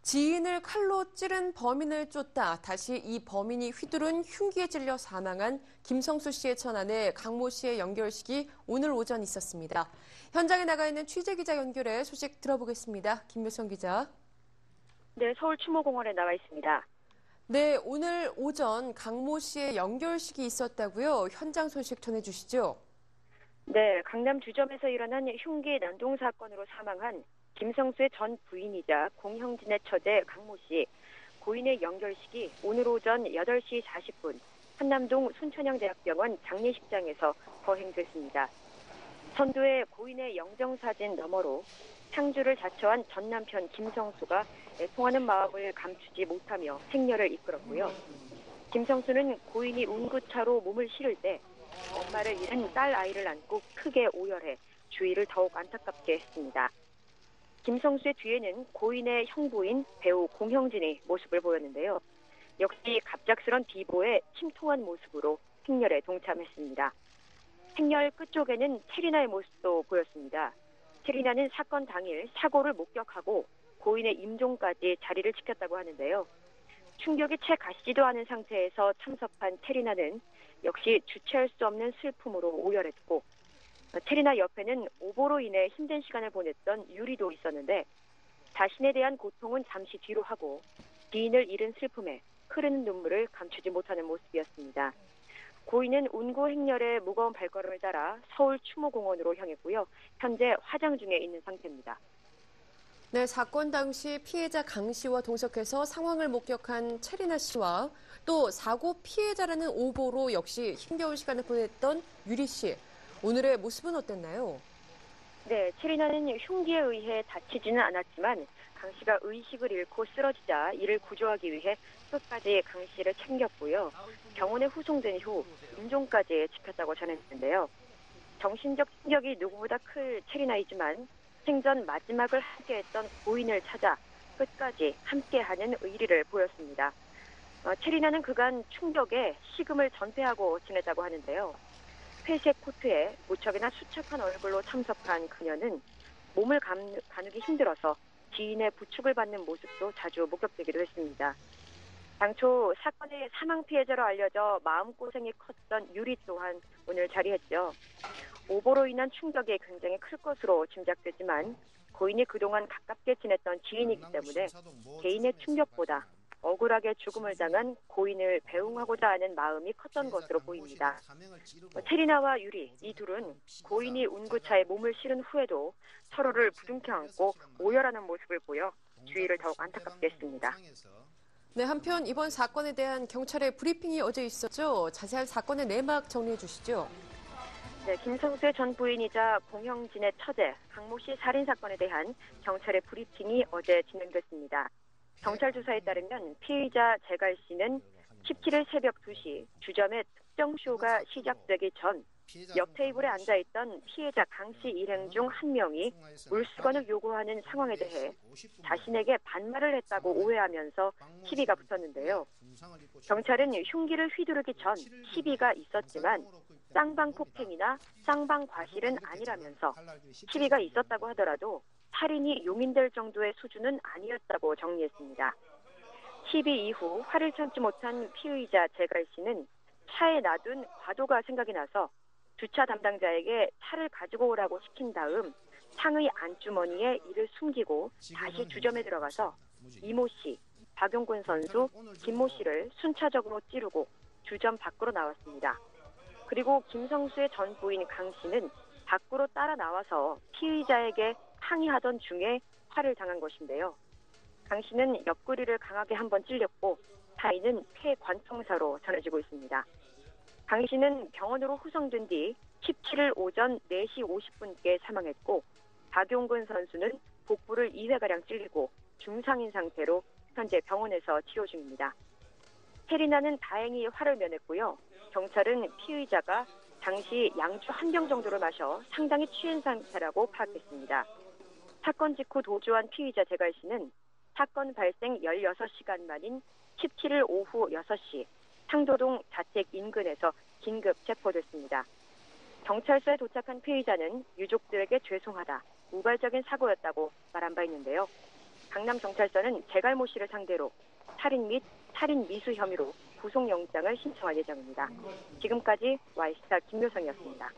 지인을 칼로 찌른 범인을 쫓다 다시 이 범인이 휘두른 흉기에 찔려 사망한 김성수 씨의 처난의 강모 씨의 연결식이 오늘 오전 있었습니다. 현장에 나가 있는 취재기자 연결해 소식 들어보겠습니다. 김묘성 기자. 네, 서울 추모공원에 나와 있습니다. 네, 오늘 오전 강모 씨의 연결식이 있었다고요. 현장 소식 전해주시죠. 네, 강남 주점에서 일어난 흉기 난동 사건으로 사망한 김성수의 전 부인이자 공형진의 처제 강모 씨, 고인의 연결식이 오늘 오전 8시 40분 한남동 순천향대학병원 장례식장에서 거행됐습니다. 선두에 고인의 영정사진 너머로 상주를 자처한 전 남편 김성수가 애통하는 마음을 감추지 못하며 생녀를 이끌었고요. 김성수는 고인이 운구차로 몸을 실을 때 엄마를 잃은 딸 아이를 안고 크게 오열해 주위를 더욱 안타깝게 했습니다. 김성수의 뒤에는 고인의 형부인 배우 공형진의 모습을 보였는데요. 역시 갑작스런 비보에 침통한 모습으로 행렬에 동참했습니다. 행렬 끝쪽에는 체리나의 모습도 보였습니다. 체리나는 사건 당일 사고를 목격하고 고인의 임종까지 자리를 지켰다고 하는데요. 충격이 채 가시지도 않은 상태에서 참석한 체리나는 역시 주체할 수 없는 슬픔으로 오열했고, 체리나 옆에는 오보로 인해 힘든 시간을 보냈던 유리도 있었는데 자신에 대한 고통은 잠시 뒤로 하고 지인을 잃은 슬픔에 흐르는 눈물을 감추지 못하는 모습이었습니다. 고인은 운구 행렬의 무거운 발걸음을 따라 서울 추모공원으로 향했고요. 현재 화장 중에 있는 상태입니다. 네, 사건 당시 피해자 강 씨와 동석해서 상황을 목격한 체리나 씨와 또 사고 피해자라는 오보로 역시 힘겨운 시간을 보냈던 유리 씨. 오늘의 모습은 어땠나요? 네, 체리나는 흉기에 의해 다치지는 않았지만 강 씨가 의식을 잃고 쓰러지자 이를 구조하기 위해 끝까지 강 씨를 챙겼고요. 병원에 후송된 후 임종까지 지켰다고 전했는데요. 정신적 충격이 누구보다 클 체리나이지만 생전 마지막을 함께했던 고인을 찾아 끝까지 함께하는 의리를 보였습니다. 체리나는 그간 충격에 식음을 전폐하고 지냈다고 하는데요. 회색 코트에 무척이나 수척한 얼굴로 참석한 그녀는 몸을 가누기 힘들어서 지인의 부축을 받는 모습도 자주 목격되기도 했습니다. 당초 사건의 사망 피해자로 알려져 마음고생이 컸던 유리 또한 오늘 자리했죠. 오보로 인한 충격이 굉장히 클 것으로 짐작되지만 고인이 그동안 가깝게 지냈던 지인이기 때문에 개인의 충격보다 억울하게 죽음을 당한 고인을 배웅하고자 하는 마음이 컸던 것으로 보입니다. 체리나와 유리, 이 둘은 고인이 운구차에 몸을 실은 후에도 서로를 부둥켜 안고 오열하는 모습을 보여 주위를 더욱 안타깝게 했습니다. 네, 한편 이번 사건에 대한 경찰의 브리핑이 어제 있었죠. 자세한 사건의 내막 정리해 주시죠. 네, 김성수의 전 부인이자 공형진의 처제 강모 씨 살인 사건에 대한 경찰의 브리핑이 어제 진행됐습니다. 경찰 조사에 따르면 피의자 재갈 씨는 17일 새벽 2시 주점의 특정 쇼가 시작되기 전 옆 테이블에 앉아있던 피해자 강 씨 일행 중 한 명이 물수건을 요구하는 상황에 대해 자신에게 반말을 했다고 오해하면서 시비가 붙었는데요. 경찰은 흉기를 휘두르기 전 시비가 있었지만 쌍방폭행이나 쌍방과실은 아니라면서 시비가 있었다고 하더라도 살인이 용인될 정도의 수준은 아니었다고 정리했습니다. 시비 이후 화를 참지 못한 피의자 재갈 씨는 차에 놔둔 과도가 생각이 나서 주차 담당자에게 차를 가지고 오라고 시킨 다음 창의 안주머니에 이를 숨기고 다시 주점에 들어가서 이모 씨, 박용근 선수, 김모 씨를 순차적으로 찌르고 주점 밖으로 나왔습니다. 그리고 김성수의 전 부인 강 씨는 밖으로 따라 나와서 피의자에게 항의하던 중에 화를 당한 것인데요. 강 씨는 옆구리를 강하게 한번 찔렸고 사인은 폐관통사로 전해지고 있습니다. 강 씨는 병원으로 후송된 뒤 17일 오전 4시 50분께 사망했고 박용근 선수는 복부를 2회가량 찔리고 중상인 상태로 현재 병원에서 치료 중입니다. 체리나는 다행히 화를 면했고요. 경찰은 피의자가 당시 양주 한 병 정도를 마셔 상당히 취한 상태라고 파악했습니다. 사건 직후 도주한 피의자 재갈 씨는 사건 발생 16시간 만인 17일 오후 6시 상도동 자택 인근에서 긴급 체포됐습니다. 경찰서에 도착한 피의자는 유족들에게 죄송하다, 우발적인 사고였다고 말한 바 있는데요. 강남경찰서는 제갈모 씨를 상대로 살인 및 살인 미수 혐의로 구속영장을 신청할 예정입니다. 지금까지 Y스타 김효성이었습니다.